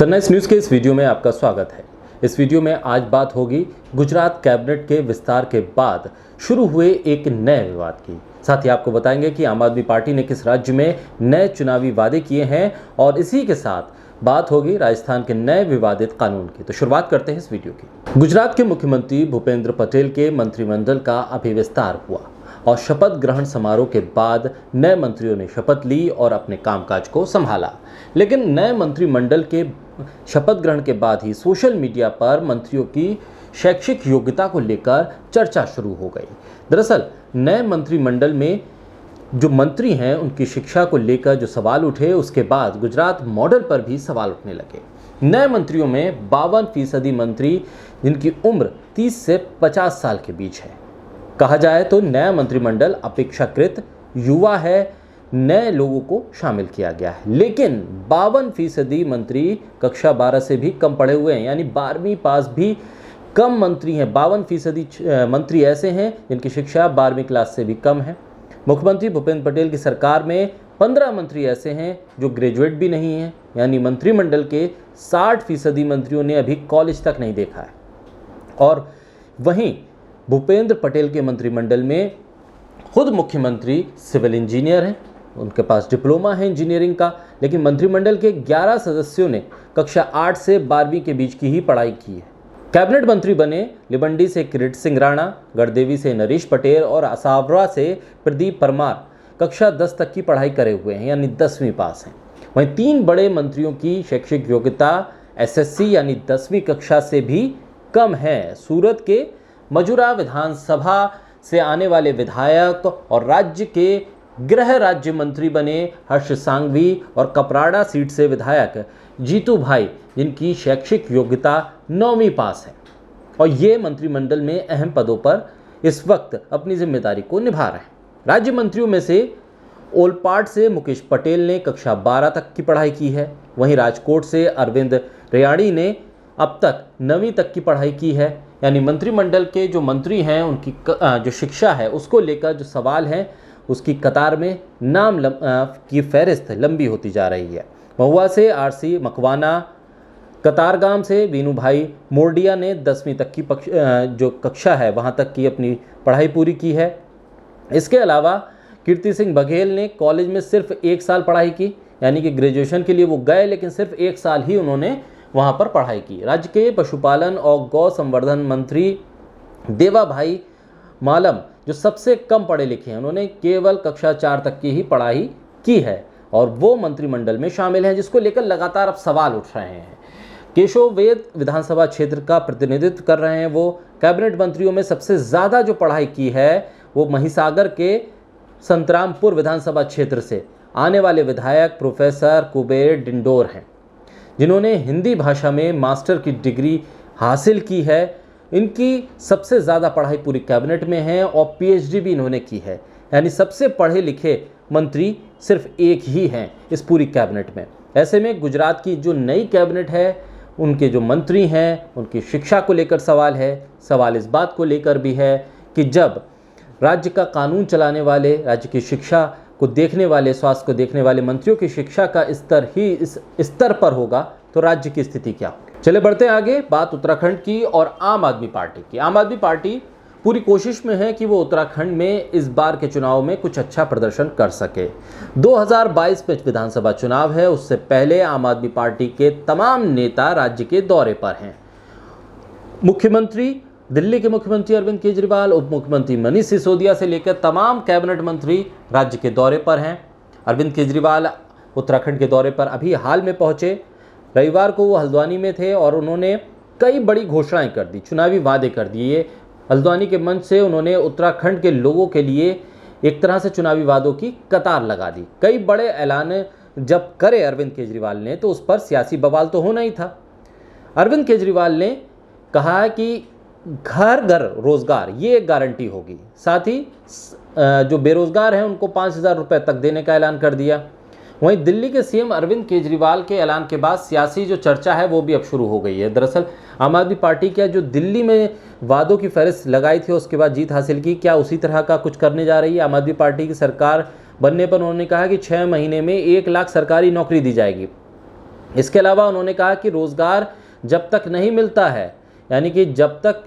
Sunrise news के इस video में आपका स्वागत है। इस वीडियो में आज बात होगी गुजरात कैबिनेट के विस्तार के बाद शुरू हुए एक नए विवाद की। साथ ही आपको बताएंगे कि आम आदमी पार्टी ने किस राज्य में नए चुनावी वादे किए हैं और इसी के साथ बात होगी राजस्थान के नए विवादित कानून की। तो शुरुआत करते हैं इस वीडियो की। गुजरात के मुख्यमंत्री भूपेंद्र पटेल के मंत्रिमंडल का अभी विस्तार हुआ और शपथ ग्रहण समारोह के बाद नए मंत्रियों ने शपथ ली और अपने कामकाज को संभाला। लेकिन नए मंत्रिमंडल के शपथ ग्रहण के बाद ही सोशल मीडिया पर मंत्रियों की शैक्षिक योग्यता को लेकर चर्चा शुरू हो गई। दरअसल नए मंत्रिमंडल में जो मंत्री हैं उनकी शिक्षा को लेकर जो सवाल उठे, उसके बाद गुजरात मॉडल पर भी सवाल उठने लगे। नए मंत्रियों में 52% मंत्री जिनकी उम्र 30 से 50 साल के बीच है। कहा जाए तो नया मंत्रिमंडल अपेक्षाकृत युवा है, नए लोगों को शामिल किया गया है। लेकिन 52% मंत्री कक्षा 12 से भी कम पढ़े हुए हैं, यानी 12वीं पास भी कम मंत्री हैं। 52% मंत्री ऐसे हैं जिनकी शिक्षा 12वीं क्लास से भी कम है। मुख्यमंत्री भूपेंद्र पटेल की सरकार में 15 मंत्री ऐसे हैं जो ग्रेजुएट भी नहीं हैं, यानी मंत्रिमंडल के 60% मंत्रियों ने अभी कॉलेज तक नहीं देखा है। और वहीं भूपेंद्र पटेल के मंत्रिमंडल में खुद मुख्यमंत्री सिविल इंजीनियर हैं, उनके पास डिप्लोमा है इंजीनियरिंग का। लेकिन मंत्रिमंडल के 11 सदस्यों ने कक्षा 8 से 12वीं के बीच की ही पढ़ाई की है। कैबिनेट मंत्री बने लिबंडी से किरीट सिंह राणा, गढ़देवी से नरेश पटेल और असावरा से प्रदीप परमार कक्षा 10 तक की पढ़ाई करे हुए हैं, यानी 10वीं पास हैं। वहीं 3 बड़े मंत्रियों की शैक्षिक योग्यता एसएससी यानी 10वीं कक्षा से भी कम है। सूरत के मजूरा विधानसभा से आने वाले विधायक और राज्य के गृह राज्य मंत्री बने हर्ष सांघवी और कपराड़ा सीट से विधायक जीतू भाई, जिनकी शैक्षिक योग्यता 9वीं पास है और ये मंत्रिमंडल में अहम पदों पर इस वक्त अपनी जिम्मेदारी को निभा रहे हैं। राज्य मंत्रियों में से ओलपाड से मुकेश पटेल ने कक्षा 12 तक की पढ़ाई की है। वहीं राजकोट से अरविंद रेयाड़ी ने अब तक 9वीं तक की पढ़ाई की है। यानी मंत्रिमंडल के जो मंत्री हैं उनकी जो शिक्षा है उसको लेकर जो सवाल हैं उसकी कतार में नाम की फहरिस्त लंबी होती जा रही है। महुआ से आरसी मकवाना, कतारगाम से वीनू भाई मोरडिया ने 10वीं तक की जो कक्षा है वहाँ तक की अपनी पढ़ाई पूरी की है। इसके अलावा कीर्ति सिंह बघेल ने कॉलेज में सिर्फ 1 साल पढ़ाई की, यानी कि ग्रेजुएशन के लिए वो गए लेकिन सिर्फ 1 साल ही उन्होंने वहाँ पर पढ़ाई की। राज्य के पशुपालन और गौ संवर्धन मंत्री देवा भाई मालम जो सबसे कम पढ़े लिखे हैं, उन्होंने केवल कक्षा 4 तक की ही पढ़ाई की है और वो मंत्रिमंडल में शामिल हैं, जिसको लेकर लगातार अब सवाल उठ रहे हैं। केशव वेद विधानसभा क्षेत्र का प्रतिनिधित्व कर रहे हैं। वो कैबिनेट मंत्रियों में सबसे ज़्यादा जो पढ़ाई की है वो महिसागर के संतरामपुर विधानसभा क्षेत्र से आने वाले विधायक प्रोफेसर कुबेर डिंडोर हैं, जिन्होंने हिंदी भाषा में मास्टर की डिग्री हासिल की है। इनकी सबसे ज़्यादा पढ़ाई पूरी कैबिनेट में है और पीएचडी भी इन्होंने की है, यानी सबसे पढ़े लिखे मंत्री सिर्फ एक ही हैं इस पूरी कैबिनेट में। ऐसे में गुजरात की जो नई कैबिनेट है उनके जो मंत्री हैं उनकी शिक्षा को लेकर सवाल है। सवाल इस बात को लेकर भी है कि जब राज्य का कानून चलाने वाले, राज्य की शिक्षा को देखने वाले, स्वास्थ्य को देखने वाले मंत्रियों की शिक्षा का स्तर ही इस स्तर पर होगा तो राज्य की स्थिति क्या होगी। चले बढ़ते हैं आगे। बात उत्तराखंड की और आम आदमी पार्टी की। आम आदमी पार्टी पूरी कोशिश में है कि वो उत्तराखंड में इस बार के चुनाव में कुछ अच्छा प्रदर्शन कर सके। 2022 में विधानसभा चुनाव है, उससे पहले आम आदमी पार्टी के तमाम नेता राज्य के दौरे पर हैं। मुख्यमंत्री दिल्ली के मुख्यमंत्री अरविंद केजरीवाल, उप मुख्यमंत्री मनीष सिसोदिया से लेकर तमाम कैबिनेट मंत्री राज्य के दौरे पर हैं। अरविंद केजरीवाल उत्तराखंड के दौरे पर अभी हाल में पहुंचे। रविवार को वो हल्द्वानी में थे और उन्होंने कई बड़ी घोषणाएं कर दी, चुनावी वादे कर दिए। हल्द्वानी के मंच से उन्होंने उत्तराखंड के लोगों के लिए एक तरह से चुनावी वादों की कतार लगा दी। कई बड़े ऐलान जब करे अरविंद केजरीवाल ने तो उस पर सियासी बवाल तो होना ही था। अरविंद केजरीवाल ने कहा कि घर घर रोजगार ये एक गारंटी होगी, साथ ही जो बेरोजगार हैं उनको 5,000 रुपये तक देने का ऐलान कर दिया। वहीं दिल्ली के सीएम अरविंद केजरीवाल के ऐलान के बाद सियासी जो चर्चा है वो भी अब शुरू हो गई है। दरअसल आम आदमी पार्टी क्या जो दिल्ली में वादों की फहरिस्त लगाई थी उसके बाद जीत हासिल की, क्या उसी तरह का कुछ करने जा रही है। आम आदमी पार्टी की सरकार बनने पर उन्होंने कहा कि 6 महीने में 1 लाख सरकारी नौकरी दी जाएगी। इसके अलावा उन्होंने कहा कि रोजगार जब तक नहीं मिलता है, यानी कि जब तक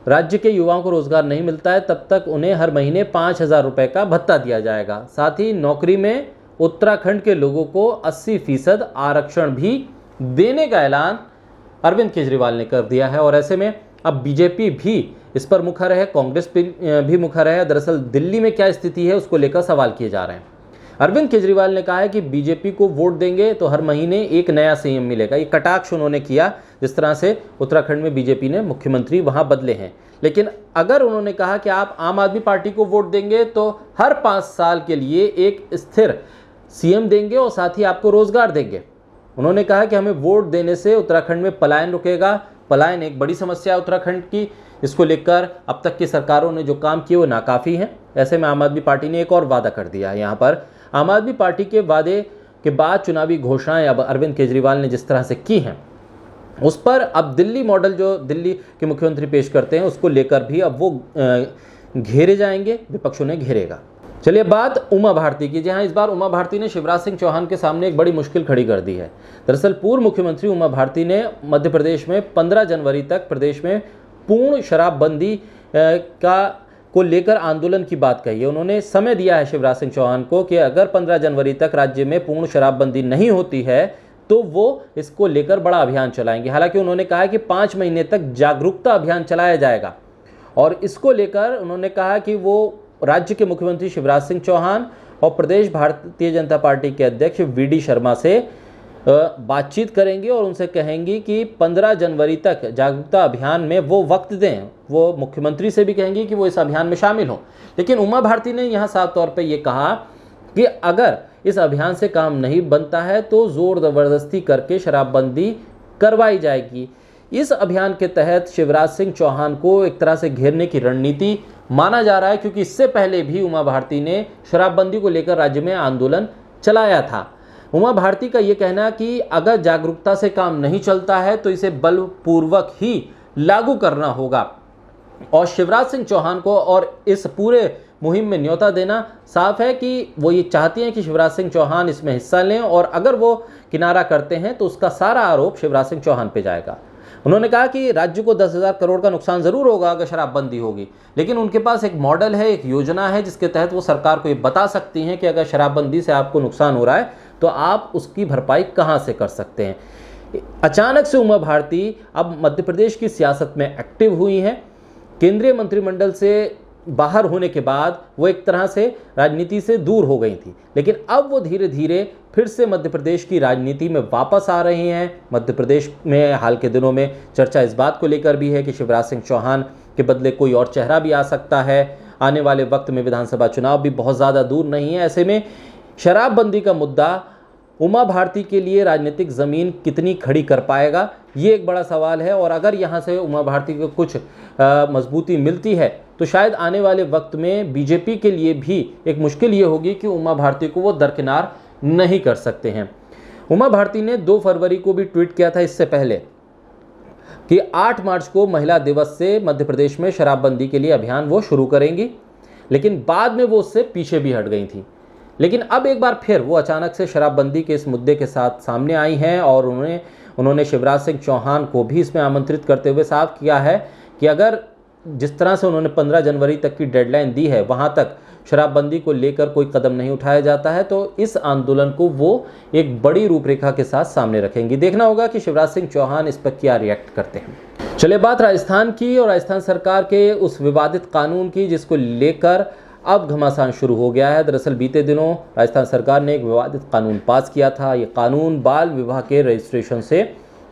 राज्य के युवाओं को रोजगार नहीं मिलता है तब तक उन्हें हर महीने 5,000 रुपये का भत्ता दिया जाएगा। साथ ही नौकरी में उत्तराखंड के लोगों को 80% आरक्षण भी देने का ऐलान अरविंद केजरीवाल ने कर दिया है। और ऐसे में अब बीजेपी भी इस पर मुखर है, कांग्रेस भी मुखर है। दरअसल दिल्ली में क्या स्थिति है उसको लेकर सवाल किए जा रहे हैं। अरविंद केजरीवाल ने कहा है कि बीजेपी को वोट देंगे तो हर महीने एक नया सीएम मिलेगा। ये कटाक्ष उन्होंने किया जिस तरह से उत्तराखंड में बीजेपी ने मुख्यमंत्री वहां बदले हैं। लेकिन अगर उन्होंने कहा कि आप आम आदमी पार्टी को वोट देंगे तो हर 5 साल के लिए एक स्थिर सीएम देंगे और साथ ही आपको रोजगार देंगे। उन्होंने कहा कि हमें वोट देने से उत्तराखंड में पलायन रुकेगा। पलायन एक बड़ी समस्या है उत्तराखंड की, इसको लेकर अब तक की सरकारों ने जो काम किए वो नाकाफ़ी हैं। ऐसे में आम आदमी पार्टी ने एक और वादा कर दिया है। यहाँ पर आम आदमी पार्टी के वादे के बाद चुनावी घोषणाएं अब अरविंद केजरीवाल ने जिस तरह से की हैं उस पर अब दिल्ली मॉडल जो दिल्ली के मुख्यमंत्री पेश करते हैं उसको लेकर भी अब वो घेरे जाएंगे, विपक्ष उन्हें घेरेगा। चलिए बात उमा भारती की, जहां इस बार उमा भारती ने शिवराज सिंह चौहान के सामने एक बड़ी मुश्किल खड़ी कर दी है। दरअसल पूर्व मुख्यमंत्री उमा भारती ने मध्य प्रदेश में 15 जनवरी तक प्रदेश में पूर्ण शराबबंदी को लेकर आंदोलन की बात कही है। उन्होंने समय दिया है शिवराज सिंह चौहान को कि अगर 15 जनवरी तक राज्य में पूर्ण शराबबंदी नहीं होती है तो वो इसको लेकर बड़ा अभियान चलाएंगे। हालांकि उन्होंने कहा कि 5 महीने तक जागरूकता अभियान चलाया जाएगा और इसको लेकर उन्होंने कहा कि वो राज्य के मुख्यमंत्री शिवराज सिंह चौहान और प्रदेश भारतीय जनता पार्टी के अध्यक्ष वीडी शर्मा से बातचीत करेंगे और उनसे कहेंगी कि 15 जनवरी तक जागरूकता अभियान में वो वक्त दें। वो मुख्यमंत्री से भी कहेंगी कि वो इस अभियान में शामिल हों। लेकिन उमा भारती ने यहाँ साफ तौर पे ये कहा कि अगर इस अभियान से काम नहीं बनता है तो जोर ज़बरदस्ती करके शराबबंदी करवाई जाएगी। इस अभियान के तहत शिवराज सिंह चौहान को एक तरह से घेरने की रणनीति माना जा रहा है, क्योंकि इससे पहले भी उमा भारती ने शराबबंदी को लेकर राज्य में आंदोलन चलाया था। उमा भारती का ये कहना है कि अगर जागरूकता से काम नहीं चलता है तो इसे बलपूर्वक ही लागू करना होगा और शिवराज सिंह चौहान को और इस पूरे मुहिम में न्योता देना साफ है कि वो ये चाहती हैं कि शिवराज सिंह चौहान इसमें हिस्सा लें और अगर वो किनारा करते हैं तो उसका सारा आरोप शिवराज सिंह चौहान पे जाएगा। उन्होंने कहा कि राज्य को 10,000 करोड़ का नुकसान जरूर होगा अगर शराबबंदी होगी, लेकिन उनके पास एक मॉडल है, एक योजना है जिसके तहत वो सरकार को ये बता सकती हैं कि अगर शराबबंदी से आपको नुकसान हो रहा है तो आप उसकी भरपाई कहाँ से कर सकते हैं। अचानक से उमा भारती अब मध्य प्रदेश की सियासत में एक्टिव हुई हैं। केंद्रीय मंत्रिमंडल से बाहर होने के बाद वो एक तरह से राजनीति से दूर हो गई थी, लेकिन अब वो धीरे धीरे फिर से मध्य प्रदेश की राजनीति में वापस आ रही हैं। मध्य प्रदेश में हाल के दिनों में चर्चा इस बात को लेकर भी है कि शिवराज सिंह चौहान के बदले कोई और चेहरा भी आ सकता है। आने वाले वक्त में विधानसभा चुनाव भी बहुत ज़्यादा दूर नहीं है। ऐसे में शराबबंदी का मुद्दा उमा भारती के लिए राजनीतिक ज़मीन कितनी खड़ी कर पाएगा, ये एक बड़ा सवाल है। और अगर यहाँ से उमा भारती को कुछ मजबूती मिलती है तो शायद आने वाले वक्त में बीजेपी के लिए भी एक मुश्किल ये होगी कि उमा भारती को वो दरकिनार नहीं कर सकते हैं। उमा भारती ने 2 फरवरी को भी ट्वीट किया था इससे पहले कि 8 मार्च को महिला दिवस से मध्य प्रदेश में शराबबंदी के लिए अभियान वो शुरू करेंगी, लेकिन बाद में वो उससे पीछे भी हट गई थी। लेकिन अब एक बार फिर वो अचानक से शराबबंदी के इस मुद्दे के साथ सामने आई हैं और उन्होंने शिवराज सिंह चौहान को भी इसमें आमंत्रित करते हुए साफ किया है कि अगर जिस तरह से उन्होंने 15 जनवरी तक की डेडलाइन दी है वहाँ तक शराबबंदी को लेकर कोई कदम नहीं उठाया जाता है तो इस आंदोलन को वो एक बड़ी रूपरेखा के साथ सामने रखेंगी। देखना होगा कि शिवराज सिंह चौहान इस पर क्या रिएक्ट करते हैं। चलिए बात राजस्थान की और राजस्थान सरकार के उस विवादित कानून की जिसको लेकर अब घमासान शुरू हो गया है। दरअसल बीते दिनों राजस्थान सरकार ने एक विवादित कानून पास किया था। ये कानून बाल विवाह के रजिस्ट्रेशन से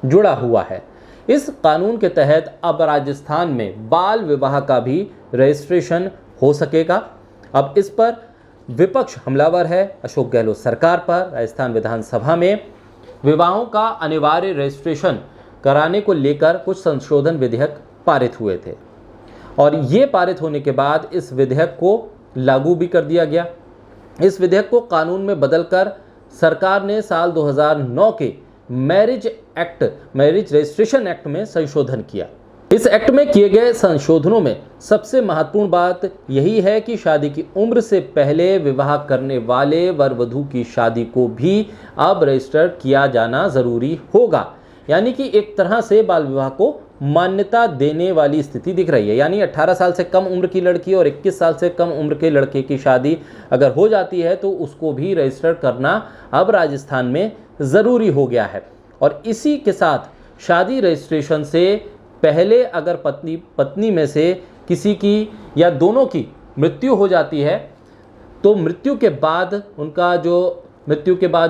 जुड़ा हुआ है। इस कानून के तहत अब राजस्थान में बाल विवाह का भी रजिस्ट्रेशन हो सकेगा। अब इस पर विपक्ष हमलावर है अशोक गहलोत सरकार पर। राजस्थान विधानसभा में विवाहों का अनिवार्य रजिस्ट्रेशन कराने को लेकर कुछ संशोधन विधेयक पारित हुए थे और ये पारित होने के बाद इस विधेयक को लागू भी कर दिया गया। इस विधेयक को कानून में बदलकर सरकार ने साल 2009 के मैरिज रजिस्ट्रेशन एक्ट में संशोधन किया इस एक्ट में किए गए संशोधनों में सबसे महत्वपूर्ण बात यही है कि शादी की उम्र से पहले विवाह करने वाले वर वधू की शादी को भी अब रजिस्टर किया जाना जरूरी होगा। यानी कि एक तरह से बाल विवाह को मान्यता देने वाली स्थिति दिख रही है। यानी 18 साल से कम उम्र की लड़की और 21 साल से कम उम्र के लड़के की शादी अगर हो जाती है तो उसको भी रजिस्टर करना अब राजस्थान में ज़रूरी हो गया है। और इसी के साथ शादी रजिस्ट्रेशन से पहले अगर पत्नी में से किसी की या दोनों की मृत्यु हो जाती है तो मृत्यु के बाद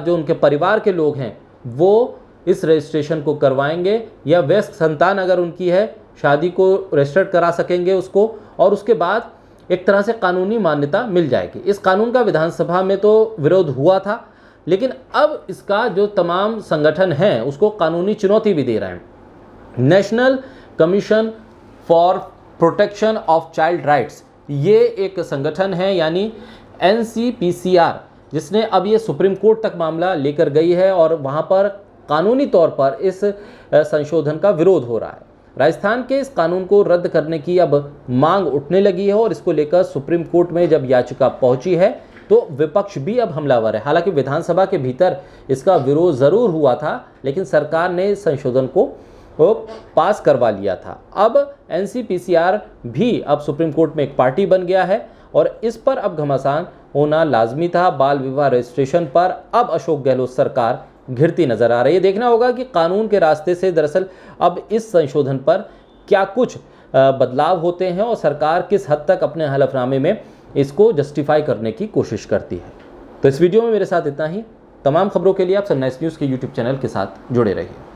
जो उनके परिवार के लोग हैं वो इस रजिस्ट्रेशन को करवाएंगे, या वयस्क संतान अगर उनकी है शादी को रजिस्टर करा सकेंगे उसको, और उसके बाद एक तरह से कानूनी मान्यता मिल जाएगी। इस कानून का विधानसभा में तो विरोध हुआ था, लेकिन अब इसका जो तमाम संगठन हैं उसको कानूनी चुनौती भी दे रहे हैं। National commission for protection of child rights, ये एक संगठन है यानी NCPCR, जिसने अब ये सुप्रीम कोर्ट तक मामला लेकर गई है और वहाँ पर कानूनी तौर पर इस संशोधन का विरोध हो रहा है। राजस्थान के इस कानून को रद्द करने की अब मांग उठने लगी है और इसको लेकर सुप्रीम कोर्ट में जब याचिका पहुंची है तो विपक्ष भी अब हमलावर है। हालांकि विधानसभा के भीतर इसका विरोध जरूर हुआ था, लेकिन सरकार ने इस संशोधन को पास करवा लिया था। अब NCPCR भी अब सुप्रीम कोर्ट में एक पार्टी बन गया है और इस पर अब घमासान होना लाजमी था। बाल विवाह रजिस्ट्रेशन पर अब अशोक गहलोत सरकार घिरती नजर आ रही है। देखना होगा कि कानून के रास्ते से दरअसल अब इस संशोधन पर क्या कुछ बदलाव होते हैं और सरकार किस हद तक अपने हलफनामे में इसको जस्टिफाई करने की कोशिश करती है। तो इस वीडियो में मेरे साथ इतना ही। तमाम खबरों के लिए आप सनराइज न्यूज़ के YouTube चैनल के साथ जुड़े रहिए।